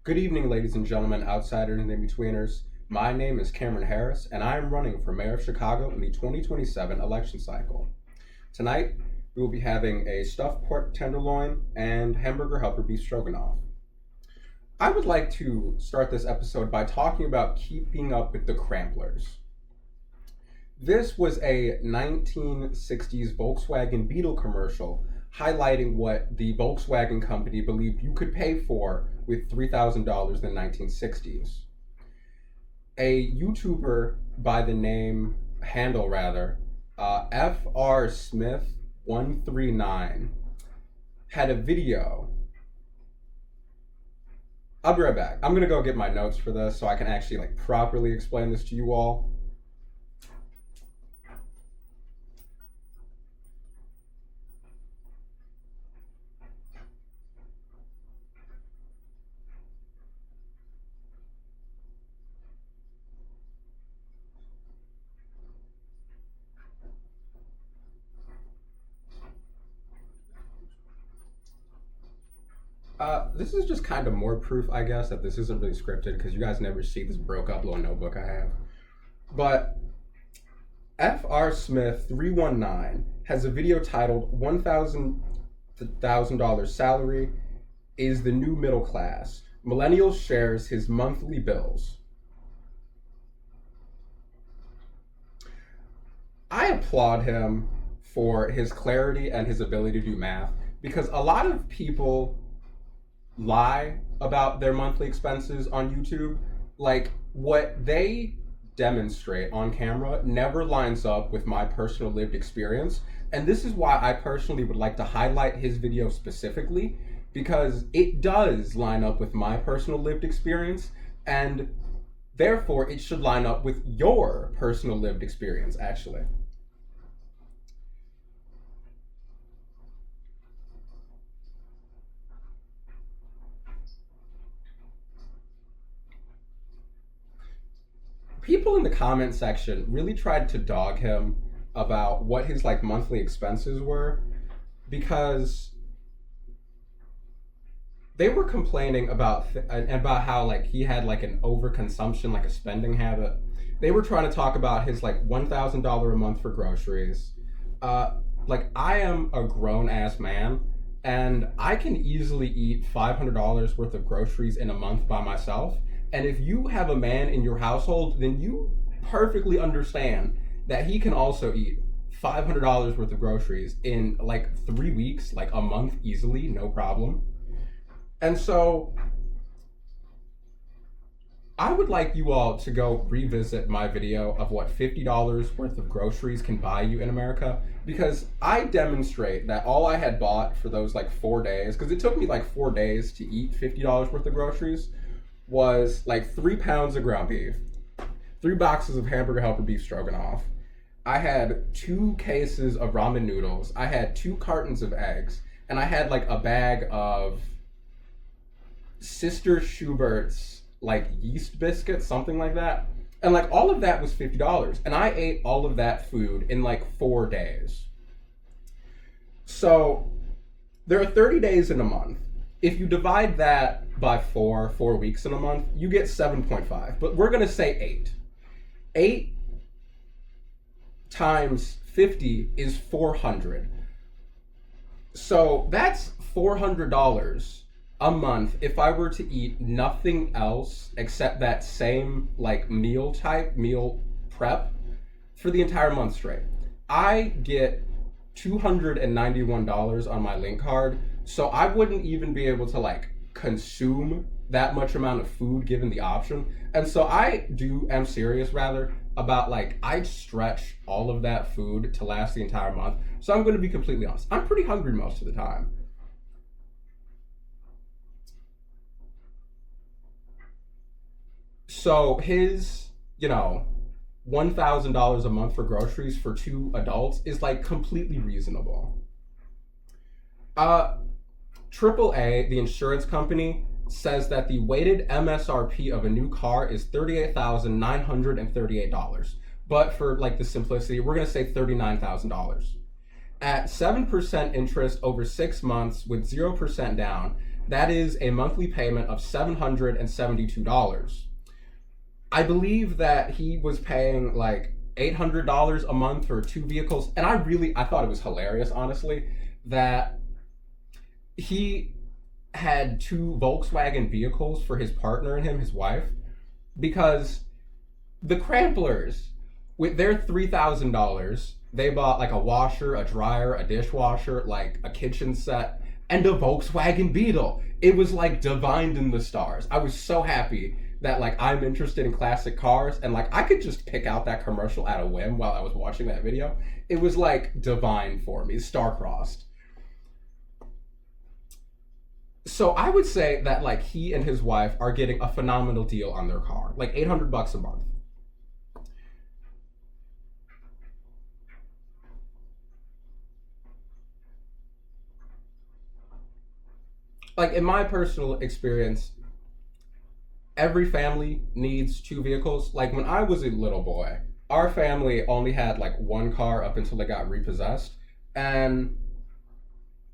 Good evening, ladies and gentlemen, outsiders and in-betweeners. My name is Cameron Harris, and I am running for mayor of Chicago in the 2027 election cycle. Tonight, we will be having a stuffed pork tenderloin and hamburger helper beef stroganoff. I would like to start this episode by talking about keeping up with the Kremplers. This was a 1960s Volkswagen Beetle commercial highlighting what the Volkswagen company believed you could pay for with $3,000 in the 1960s. A YouTuber by the name, FR Smith 139 had a video. I'll be right back. I'm gonna go get my notes for this so I can actually properly explain this to you all. This is just kind of more proof, I guess, that this isn't really scripted because you guys never see this broke up little notebook I have. But FR Smith 319 has a video titled $1,000 salary is the new middle class. Millennial shares his monthly bills. I applaud him for his clarity and his ability to do math because a lot of people lie about their monthly expenses on YouTube. Like, what they demonstrate on camera never lines up with my personal lived experience. And this is why I personally would like to highlight his video specifically, because it does line up with my personal lived experience, and therefore it should line up with your personal lived experience, actually. People in the comment section really tried to dog him about what his monthly expenses were, because they were complaining about how he had an overconsumption, a spending habit. They were trying to talk about his $1,000 a month for groceries. I am a grown ass man, and I can easily eat $500 worth of groceries in a month by myself. And if you have a man in your household, then you perfectly understand that he can also eat $500 worth of groceries in 3 weeks, a month easily, no problem. And so I would like you all to go revisit my video of what $50 worth of groceries can buy you in America, because I demonstrate that all I had bought for those 4 days, because it took me 4 days to eat $50 worth of groceries, was 3 pounds of ground beef, 3 boxes of hamburger helper beef stroganoff. I had 2 cases of ramen noodles. I had 2 cartons of eggs, and I had a bag of Sister Schubert's yeast biscuits, something like that. And all of that was $50. And I ate all of that food in 4 days. So there are 30 days in a month. If you divide that by 4 weeks in a month, you get 7.5. But we're going to say 8. 8 times 50 is 400. So that's $400 a month if I were to eat nothing else except that same meal prep for the entire month straight. I get $291 on my link card, so I wouldn't even be able to consume that much amount of food given the option. And so am serious rather about I'd stretch all of that food to last the entire month. So I'm going to be completely honest, I'm pretty hungry most of the time. So his, $1,000 a month for groceries for 2 adults is completely reasonable. AAA, the insurance company, says that the weighted MSRP of a new car is $38,938. But for the simplicity, we're going to say $39,000. At 7% interest over 6 months with 0% down, That is a monthly payment of $772. I believe that he was paying like $800 a month for 2 vehicles, and I thought it was hilarious, honestly, that he had 2 Volkswagen vehicles for his partner and him, his wife, because the Kremplers, with their $3,000, they bought like a washer, a dryer, a dishwasher, like a kitchen set, and a Volkswagen Beetle. It was like divined in the stars. I was so happy that like I'm interested in classic cars, and like I could just pick out that commercial at a whim while I was watching that video. It was like divine for me, star-crossed. So I would say that like he and his wife are getting a phenomenal deal on their car, like $800 a month. Like in my personal experience, every family needs 2 vehicles. Like when I was a little boy, our family only had like one car up until it got repossessed, and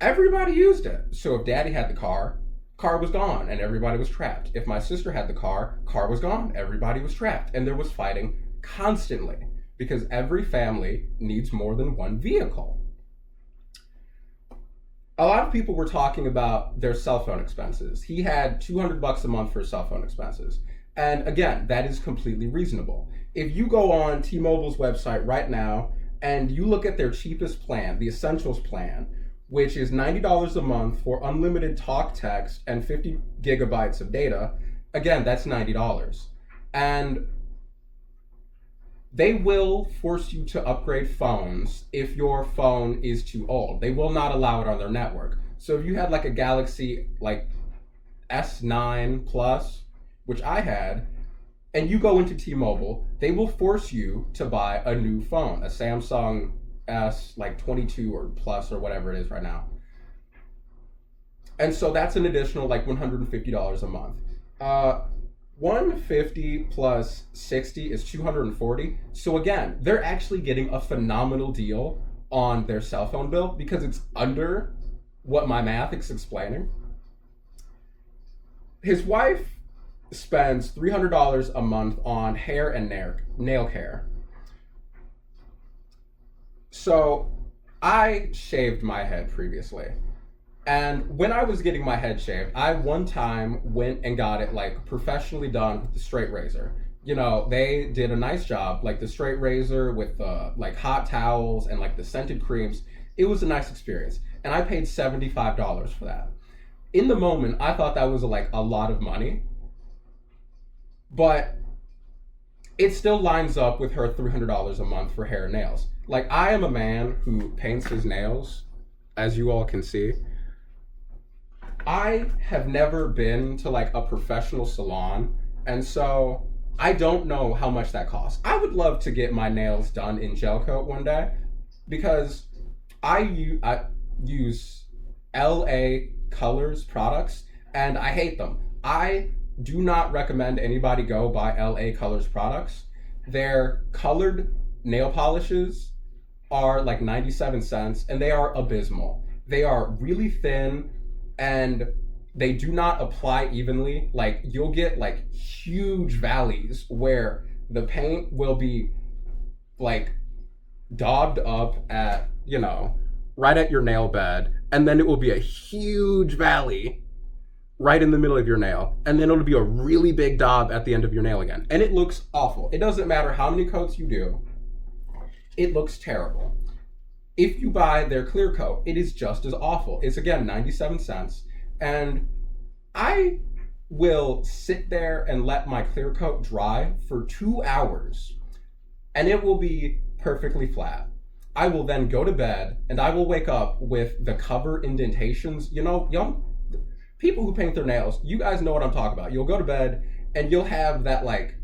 everybody used it. So if daddy had the car was gone and everybody was trapped. If my sister had the car was gone, everybody was trapped. And there was fighting constantly because every family needs more than one vehicle. A lot of people were talking about their cell phone expenses. He had $200 a month for cell phone expenses. And again, that is completely reasonable. If you go on T-Mobile's website right now and you look at their cheapest plan, the Essentials plan, which is $90 a month for unlimited talk, text, and 50 gigabytes of data, again, that's $90. And they will force you to upgrade phones if your phone is too old. They will not allow it on their network. So if you had like a Galaxy like S9 Plus, which I had, and you go into T-Mobile, they will force you to buy a new phone, a Samsung S like 22 or plus or whatever it is right now. And so that's an additional like $150 a month. 150 plus 60 is 240. So again, they're actually getting a phenomenal deal on their cell phone bill because it's under what my math is explaining. His wife spends $300 a month on hair and nail care. So I shaved my head previously. And when I was getting my head shaved, I one time went and got it like professionally done with the straight razor. You know, they did a nice job, like the straight razor with the like hot towels and like the scented creams. It was a nice experience. And I paid $75 for that. In the moment, I thought that was like a lot of money. But it still lines up with her $300 a month for hair and nails. Like I am a man who paints his nails, as you all can see. I have never been to like a professional salon, and so I don't know how much that costs. I would love to get my nails done in gel coat one day because I use LA Colors products and I hate them. I do not recommend anybody go buy LA Colors products. Their colored nail polishes are like 97 cents and they are abysmal. They are really thin and they do not apply evenly. Like you'll get like huge valleys where the paint will be like daubed up at, you know, right at your nail bed, and then it will be a huge valley right in the middle of your nail, and then it'll be a really big daub at the end of your nail again. And it looks awful. It doesn't matter how many coats you do, it looks terrible. If you buy their clear coat, it is just as awful. It's again 97 cents. And I will sit there and let my clear coat dry for 2 hours and it will be perfectly flat. I will then go to bed and I will wake up with the cover indentations. You know, young people who paint their nails, you guys know what I'm talking about. You'll go to bed and you'll have that like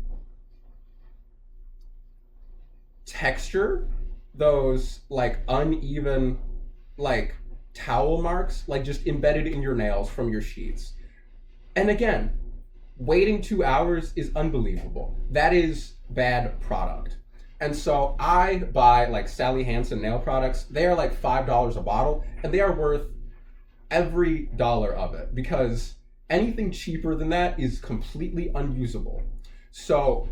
texture, those like uneven like towel marks like just embedded in your nails from your sheets. And again, waiting 2 hours is unbelievable. That is bad product. And so I buy like Sally Hansen nail products. They are like $5 a bottle and they are worth every dollar of it, because anything cheaper than that is completely unusable. So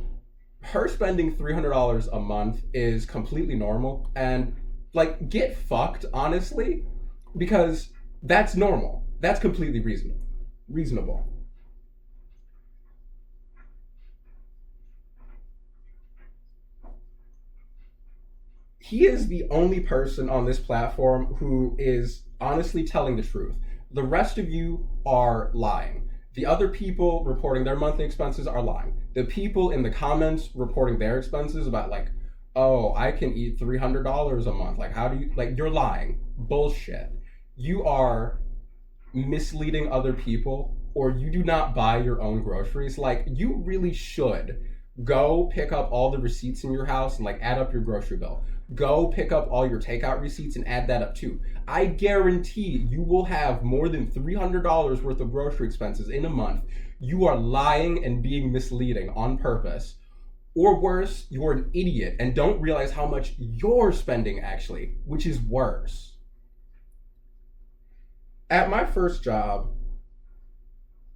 her spending $300 a month is completely normal, and like, get fucked, honestly, because that's normal. That's completely reasonable. He is the only person on this platform who is honestly telling the truth. The rest of you are lying. The other people reporting their monthly expenses are lying. The people in the comments reporting their expenses about, like, oh, I can eat $300 a month. Like, how do you, like, you're lying. Bullshit. You are misleading other people, or you do not buy your own groceries. Like, you really should go pick up all the receipts in your house and like add up your grocery bill. Go pick up all your takeout receipts and add that up too. I guarantee you will have more than $300 worth of grocery expenses in a month. You are lying and being misleading on purpose. Or worse, you're an idiot and don't realize how much you're spending actually, which is worse. At my first job,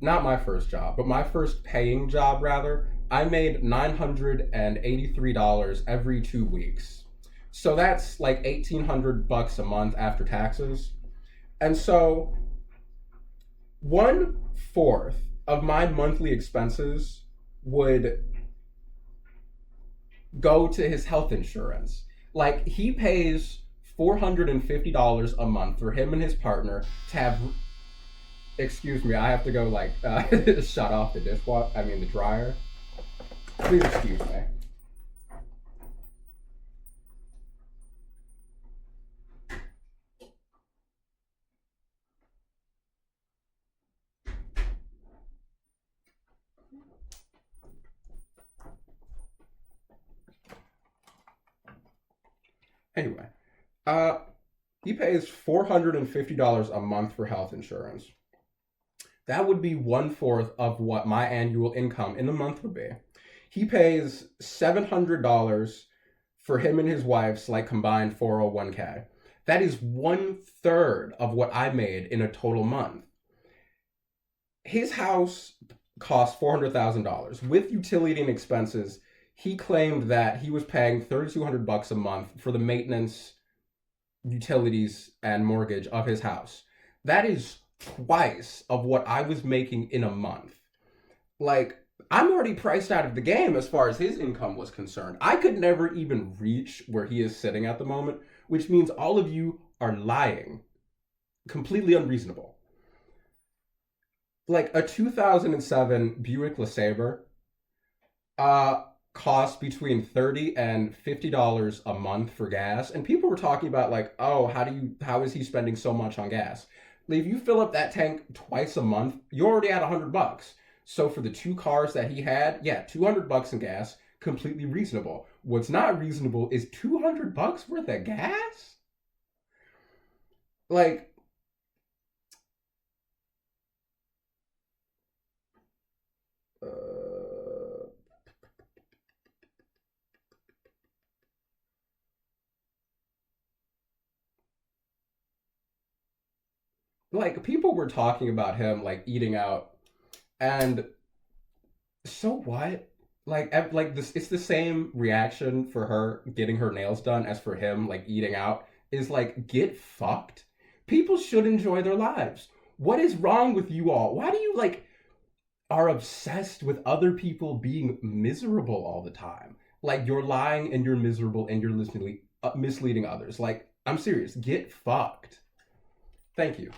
not my first job, but my first paying job rather, I made $983 every 2 weeks. So that's like $1,800 a month after taxes. And so 1/4 of my monthly expenses would go to his health insurance. Like, he pays $450 a month for him and his partner to have. Excuse me, I have to go like shut off the the dryer. Please excuse me. Anyway, uh, he pays $450 a month for health insurance. That would be 1/4 of what my annual income in a month would be. He pays $700 for him and his wife's like combined 401k. That is 1/3 of what I made in a total month. His house cost $400,000 with utility and expenses. He claimed that he was paying $3,200 a month for the maintenance, utilities, and mortgage of his house. That is twice of what I was making in a month. Like, I'm already priced out of the game as far as his income was concerned. I could never even reach where he is sitting at the moment, which means all of you are lying. Completely unreasonable. Like, a 2007 Buick LeSabre cost between $30 and $50 a month for gas, and people were talking about like, oh, how is he spending so much on gas? Like, if you fill up that tank twice a month, you're already at $100. So for the two cars that he had, yeah, $200 in gas, completely reasonable. What's not reasonable is $200 worth of gas. Like, people were talking about him like eating out, and so what? Like this, it's the same reaction for her getting her nails done as for him like eating out. Is like, get fucked. People should enjoy their lives. What is wrong with you all? Why do you like are obsessed with other people being miserable all the time? Like, you're lying and you're miserable and you're misleading others. Like, I'm serious. Get fucked. Thank you.